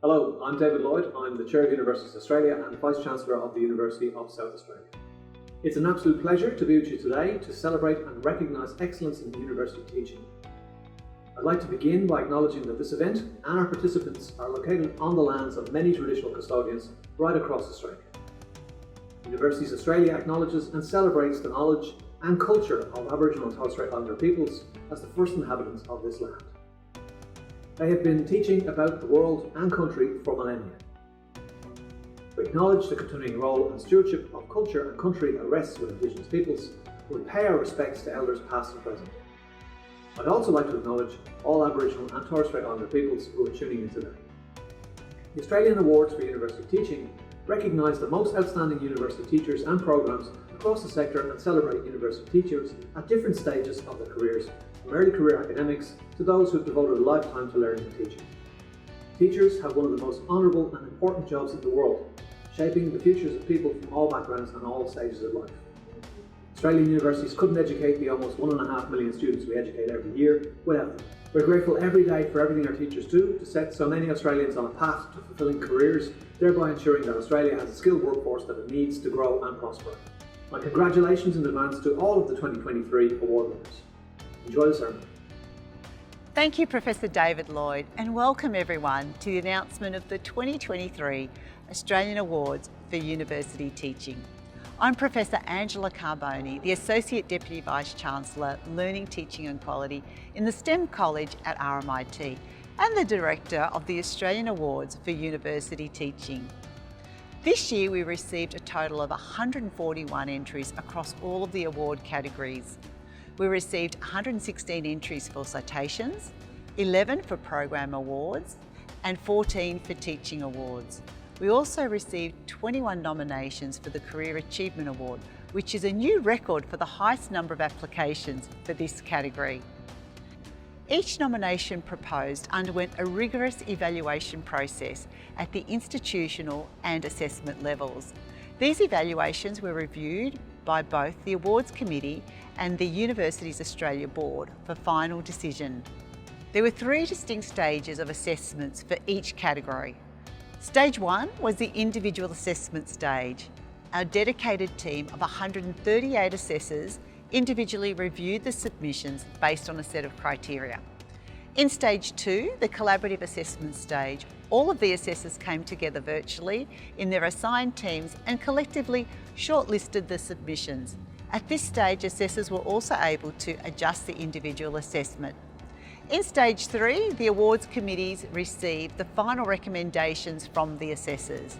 Hello, I'm David Lloyd. I'm the Chair of Universities Australia and Vice-Chancellor of the University of South Australia. It's an absolute pleasure to be with you today to celebrate and recognise excellence in university teaching. I'd like to begin by acknowledging that this event and our participants are located on the lands of many traditional custodians right across Australia. Universities Australia acknowledges and celebrates the knowledge and culture of Aboriginal and Torres Strait Islander peoples as the first inhabitants of this land. They have been teaching about the world and country for millennia. We acknowledge the continuing role and stewardship of culture and country that rests with Indigenous peoples. We pay our respects to elders past and present. I'd also like to acknowledge all Aboriginal and Torres Strait Islander peoples who are tuning in today. The Australian Awards for University Teaching recognise the most outstanding university teachers and programmes across the sector and celebrate university teachers at different stages of their careers, from early career academics to those who have devoted a lifetime to learning and teaching. Teachers have one of the most honourable and important jobs in the world, shaping the futures of people from all backgrounds and all stages of life. Australian universities couldn't educate the almost 1.5 million students we educate every year without them. We're grateful every day for everything our teachers do to set so many Australians on a path to fulfilling careers, thereby ensuring that Australia has a skilled workforce that it needs to grow and prosper. My congratulations in advance to all of the 2023 award winners. Enjoy the ceremony. Thank you, Professor David Lloyd, and welcome everyone to the announcement of the 2023 Australian Awards for University Teaching. I'm Professor Angela Carboni, the Associate Deputy Vice-Chancellor, Learning, Teaching and Quality in the STEM College at RMIT and the Director of the Australian Awards for University Teaching. This year we received a total of 141 entries across all of the award categories. We received 116 entries for citations, 11 for program awards and 14 for teaching awards. We also received 21 nominations for the Career Achievement Award, which is a new record for the highest number of applications for this category. Each nomination proposed underwent a rigorous evaluation process at the institutional and assessment levels. These evaluations were reviewed by both the Awards Committee and the Universities Australia Board for final decision. There were 3 distinct stages of assessments for each category. Stage 1 was the individual assessment stage. Our dedicated team of 138 assessors individually reviewed the submissions based on a set of criteria. In Stage 2, the collaborative assessment stage, all of the assessors came together virtually in their assigned teams and collectively shortlisted the submissions. At this stage, assessors were also able to adjust the individual assessment. In Stage 3, the awards committees received the final recommendations from the assessors.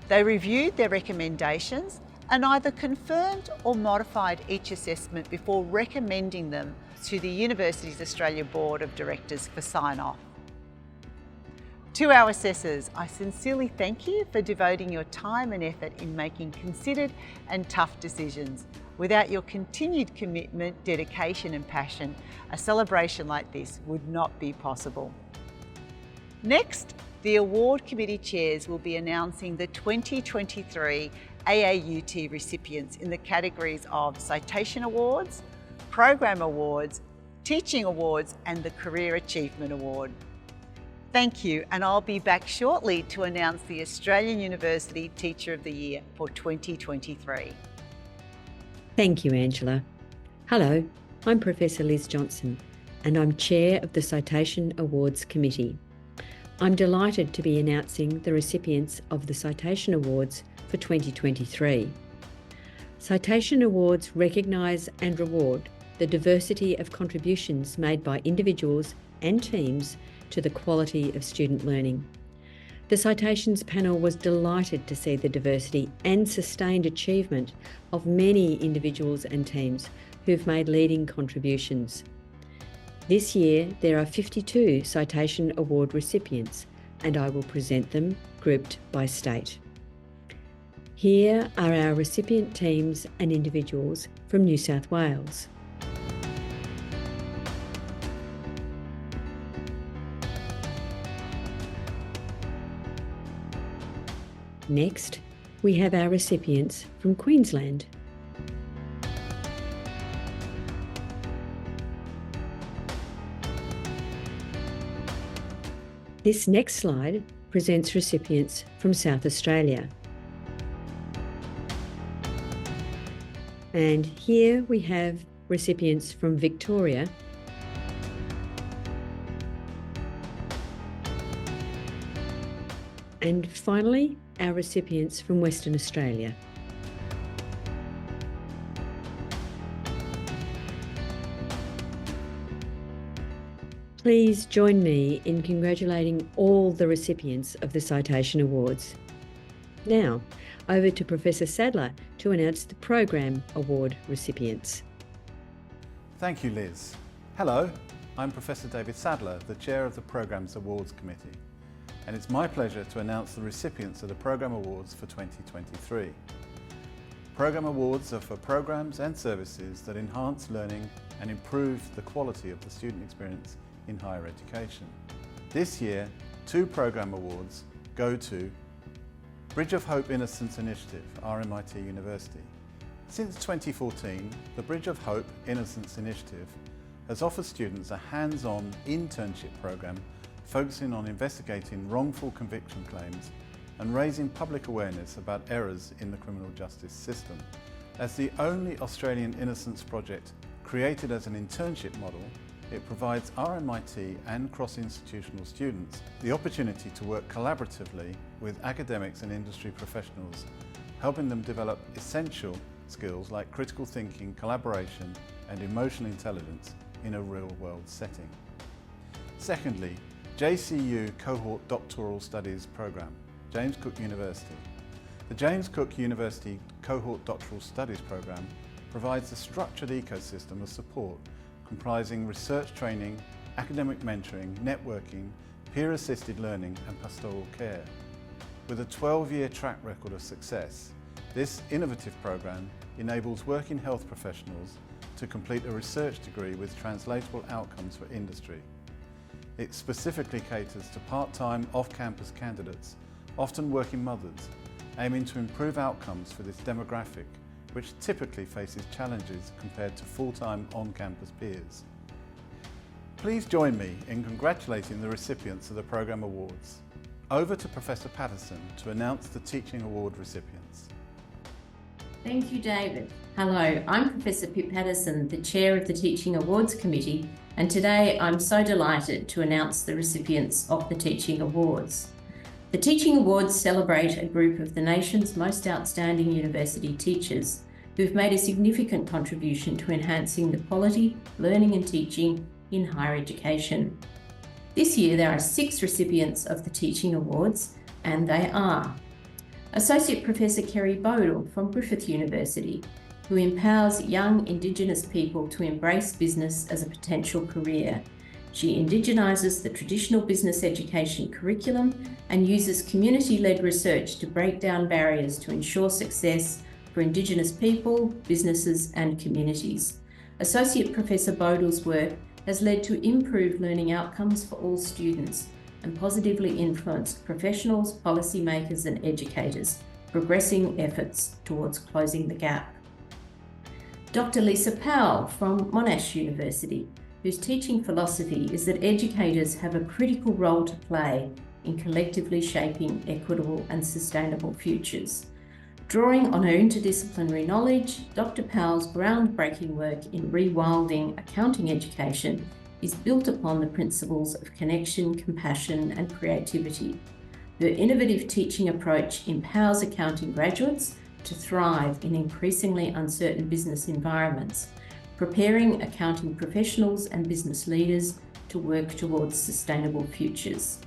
They reviewed their recommendations and either confirmed or modified each assessment before recommending them to the Universities Australia Board of Directors for sign-off. To our assessors, I sincerely thank you for devoting your time and effort in making considered and tough decisions. Without your continued commitment, dedication and passion, a celebration like this would not be possible. Next, the Award Committee Chairs will be announcing the 2023 AAUT recipients in the categories of Citation Awards, Program Awards, Teaching Awards and the Career Achievement Award. Thank you, and I'll be back shortly to announce the Australian University Teacher of the Year for 2023. Thank you, Angela. Hello, I'm Professor Liz Johnson, and I'm Chair of the Citation Awards Committee. I'm delighted to be announcing the recipients of the Citation Awards for 2023. Citation Awards recognise and reward the diversity of contributions made by individuals and teams to the quality of student learning. The Citations panel was delighted to see the diversity and sustained achievement of many individuals and teams who've made leading contributions. This year, there are 52 Citation Award recipients, and I will present them grouped by state. Here are our recipient teams and individuals from New South Wales. Next, we have our recipients from Queensland. This next slide presents recipients from South Australia. And here we have recipients from Victoria, and finally our recipients from Western Australia. Please join me in congratulating all the recipients of the Citation Awards. Now, over to Professor Sadler to announce the Program Award recipients. Thank you, Liz. Hello, I'm Professor David Sadler, the Chair of the Programmes Awards Committee, and it's my pleasure to announce the recipients of the Programme Awards for 2023. Programme Awards are for programmes and services that enhance learning and improve the quality of the student experience in higher education. This year, 2 Programme Awards go to Bridge of Hope Innocence Initiative, RMIT University. Since 2014, the Bridge of Hope Innocence Initiative has offered students a hands-on internship programme focusing on investigating wrongful conviction claims and raising public awareness about errors in the criminal justice system. As the only Australian innocence project created as an internship model, it provides RMIT and cross-institutional students the opportunity to work collaboratively with academics and industry professionals, helping them develop essential skills like critical thinking, collaboration and emotional intelligence in a real-world setting. Secondly, JCU Cohort Doctoral Studies Programme, James Cook University. The James Cook University Cohort Doctoral Studies Programme provides a structured ecosystem of support comprising research training, academic mentoring, networking, peer-assisted learning and pastoral care. With a 12-year track record of success, this innovative programme enables working health professionals to complete a research degree with translatable outcomes for industry. It specifically caters to part-time off-campus candidates, often working mothers, aiming to improve outcomes for this demographic, which typically faces challenges compared to full-time on-campus peers. Please join me in congratulating the recipients of the Programme Awards. Over to Professor Patterson to announce the Teaching Award recipients. Thank you, David. Hello, I'm Professor Pip Patterson, the Chair of the Teaching Awards Committee, and today I'm so delighted to announce the recipients of the Teaching Awards. The Teaching Awards celebrate a group of the nation's most outstanding university teachers who've made a significant contribution to enhancing the quality, learning and teaching in higher education. This year there are 6 recipients of the Teaching Awards, and they are Associate Professor Kerry Bodle from Griffith University, who empowers young Indigenous people to embrace business as a potential career. She indigenises the traditional business education curriculum and uses community-led research to break down barriers to ensure success for Indigenous people, businesses and communities. Associate Professor Bodle's work has led to improved learning outcomes for all students and positively influenced professionals, policymakers and educators, progressing efforts towards closing the gap. Dr. Lisa Powell from Monash University, whose teaching philosophy is that educators have a critical role to play in collectively shaping equitable and sustainable futures. Drawing on her interdisciplinary knowledge, Dr. Powell's groundbreaking work in rewilding accounting education is built upon the principles of connection, compassion and creativity. Her innovative teaching approach empowers accounting graduates to thrive in increasingly uncertain business environments, preparing accounting professionals and business leaders to work towards sustainable futures.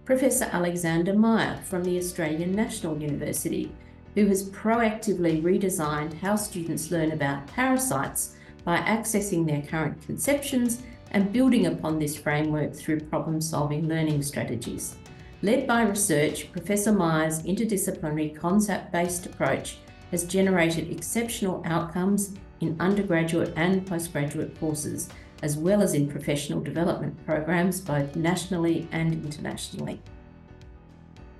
Professor Alexander Meyer from the Australian National University, who has proactively redesigned how students learn about parasites by accessing their current conceptions and building upon this framework through problem-solving learning strategies. Led by research, Professor Meyer's interdisciplinary concept-based approach has generated exceptional outcomes in undergraduate and postgraduate courses, as well as in professional development programs both nationally and internationally.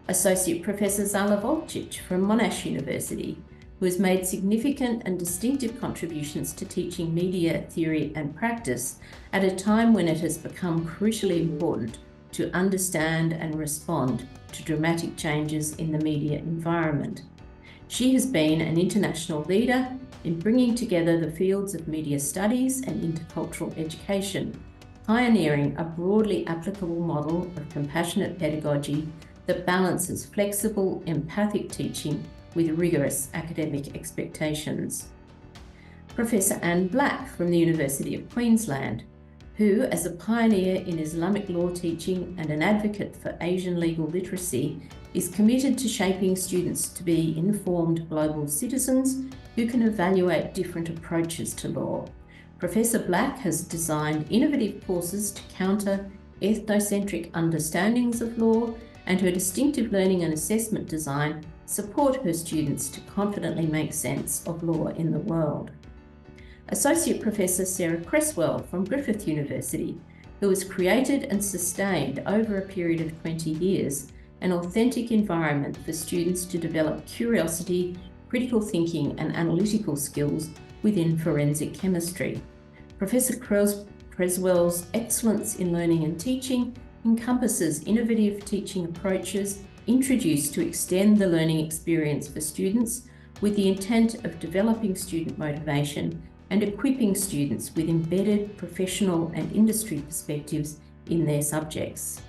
Associate Professor Zala Volcic from Monash University, who has made significant and distinctive contributions to teaching media theory and practice at a time when it has become crucially important to understand and respond to dramatic changes in the media environment. She has been an international leader in bringing together the fields of media studies and intercultural education, pioneering a broadly applicable model of compassionate pedagogy that balances flexible, empathic teaching with rigorous academic expectations. Professor Anne Black from the University of Queensland, who, as a pioneer in Islamic law teaching and an advocate for Asian legal literacy, is committed to shaping students to be informed global citizens who can evaluate different approaches to law. Professor Black has designed innovative courses to counter ethnocentric understandings of law, and her distinctive learning and assessment design support her students to confidently make sense of law in the world. Associate Professor Sarah Cresswell from Griffith University, who has created and sustained over a period of 20 years an authentic environment for students to develop curiosity, critical thinking and analytical skills within forensic chemistry. Professor Cresswell's excellence in learning and teaching encompasses innovative teaching approaches introduced to extend the learning experience for students with the intent of developing student motivation and equipping students with embedded professional and industry perspectives in their subjects.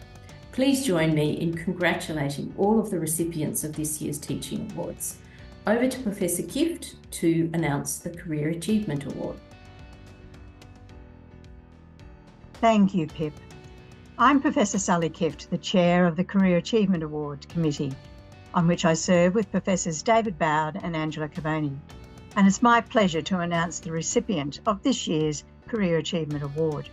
Please join me in congratulating all of the recipients of this year's Teaching Awards. Over to Professor Kift to announce the Career Achievement Award. Thank you, Pip. I'm Professor Sally Kift, the Chair of the Career Achievement Award Committee, on which I serve with Professors David Bowd and Angela Carboni. And it's my pleasure to announce the recipient of this year's Career Achievement Award.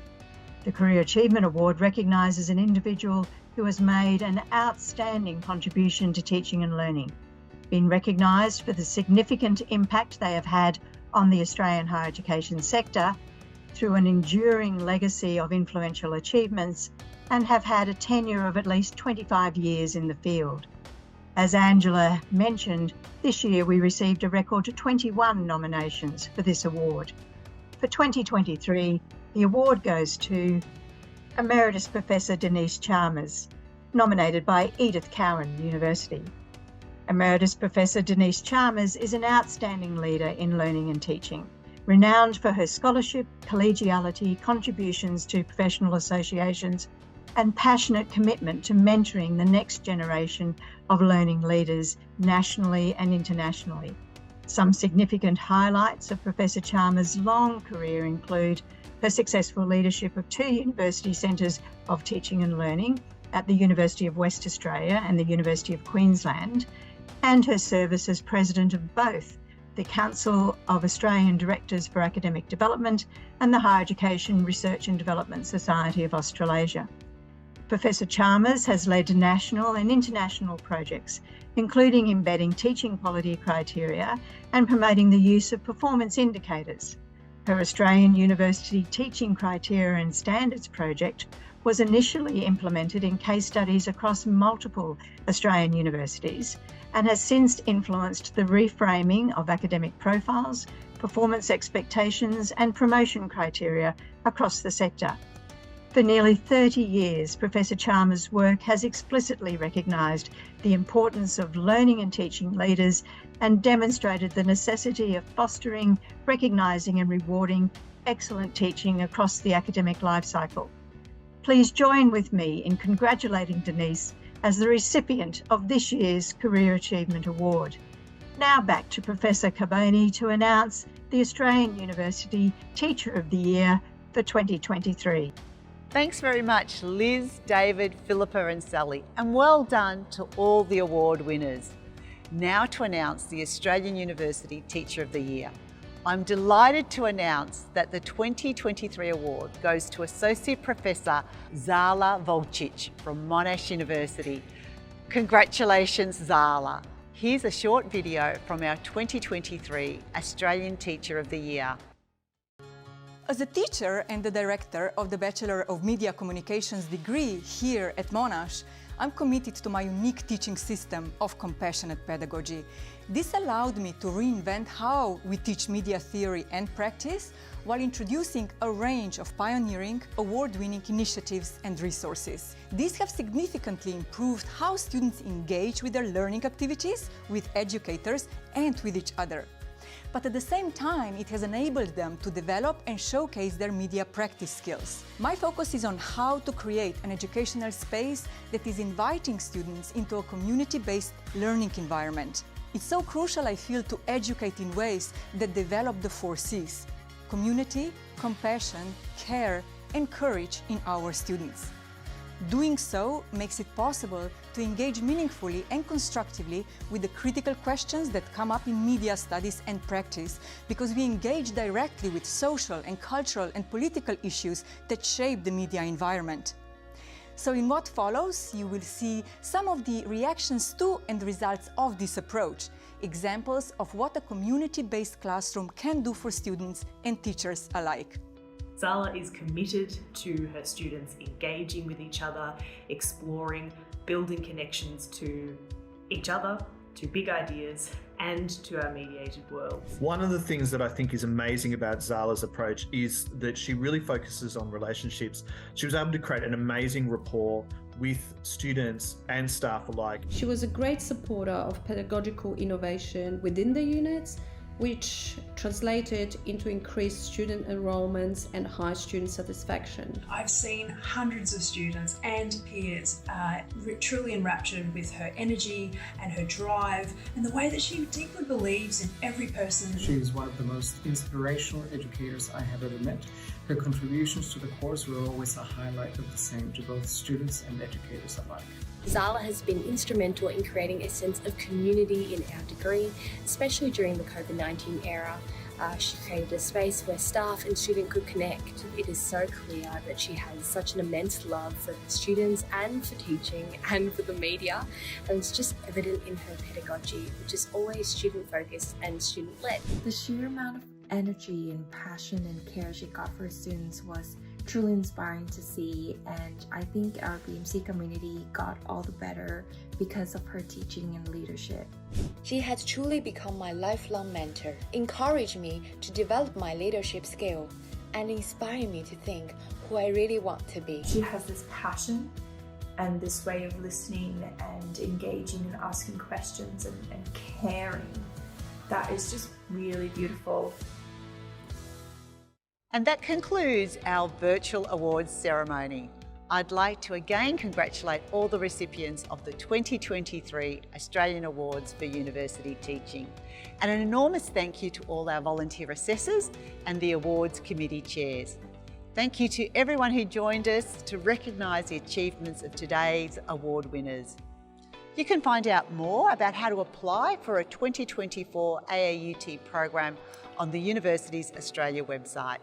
The Career Achievement Award recognises an individual who has made an outstanding contribution to teaching and learning, been recognised for the significant impact they have had on the Australian higher education sector through an enduring legacy of influential achievements, and have had a tenure of at least 25 years in the field. As Angela mentioned, this year we received a record 21 nominations for this award. For 2023, the award goes to Emeritus Professor Denise Chalmers, nominated by Edith Cowan University. Emeritus Professor Denise Chalmers is an outstanding leader in learning and teaching, renowned for her scholarship, collegiality, contributions to professional associations, and passionate commitment to mentoring the next generation of learning leaders nationally and internationally. Some significant highlights of Professor Chalmers' long career include her successful leadership of 2 university centres of teaching and learning at the University of West Australia and the University of Queensland, and her service as President of both the Council of Australian Directors for Academic Development and the Higher Education Research and Development Society of Australasia. Professor Chalmers has led national and international projects, including embedding teaching quality criteria and promoting the use of performance indicators. Her Australian University Teaching Criteria and Standards project was initially implemented in case studies across multiple Australian universities and has since influenced the reframing of academic profiles, performance expectations and promotion criteria across the sector. For nearly 30 years, Professor Chalmers' work has explicitly recognised the importance of learning and teaching leaders and demonstrated the necessity of fostering, recognising and rewarding excellent teaching across the academic life cycle. Please join with me in congratulating Denise as the recipient of this year's Career Achievement Award. Now back to Professor Carboni to announce the Australian University Teacher of the Year for 2023. Thanks very much, Liz, David, Philippa and Sally, and well done to all the award winners. Now to announce the Australian University Teacher of the Year. I'm delighted to announce that the 2023 award goes to Associate Professor Zala Volcic from Monash University. Congratulations, Zala. Here's a short video from our 2023 Australian Teacher of the Year. As a teacher and the director of the Bachelor of Media Communications degree here at Monash, I'm committed to my unique teaching system of compassionate pedagogy. This allowed me to reinvent how we teach media theory and practice while introducing a range of pioneering, award-winning initiatives and resources. These have significantly improved how students engage with their learning activities, with educators, and with each other. But at the same time, it has enabled them to develop and showcase their media practice skills. My focus is on how to create an educational space that is inviting students into a community-based learning environment. It's so crucial, I feel, to educate in ways that develop the 4 C's: community, compassion, care, and courage in our students. Doing so makes it possible to engage meaningfully and constructively with the critical questions that come up in media studies and practice, because we engage directly with social and cultural and political issues that shape the media environment. So in what follows, you will see some of the reactions to and results of this approach, examples of what a community-based classroom can do for students and teachers alike. Zala is committed to her students engaging with each other, exploring, building connections to each other, to big ideas, and to our mediated world. One of the things that I think is amazing about Zala's approach is that she really focuses on relationships. She was able to create an amazing rapport with students and staff alike. She was a great supporter of pedagogical innovation within the units, which translated into increased student enrollments and high student satisfaction. I've seen hundreds of students and peers truly enraptured with her energy and her drive and the way that she deeply believes in every person. She is one of the most inspirational educators I have ever met. Her contributions to the course were always a highlight of the same to both students and educators alike. Zala has been instrumental in creating a sense of community in our degree, especially during the COVID-19 era. She created a space where staff and student could connect. It is so clear that she has such an immense love for her students and for teaching and for the media, and it's just evident in her pedagogy, which is always student-focused and student-led. The sheer amount of energy and passion and care she got for her students was truly inspiring to see, and I think our BMC community got all the better because of her teaching and leadership. She has truly become my lifelong mentor, encouraged me to develop my leadership skill, and inspired me to think who I really want to be. She has this passion and this way of listening and engaging and asking questions and caring that is just really beautiful. And that concludes our virtual awards ceremony. I'd like to again congratulate all the recipients of the 2023 Australian Awards for University Teaching. And an enormous thank you to all our volunteer assessors and the awards committee chairs. Thank you to everyone who joined us to recognise the achievements of today's award winners. You can find out more about how to apply for a 2024 AAUT program on the Universities Australia website.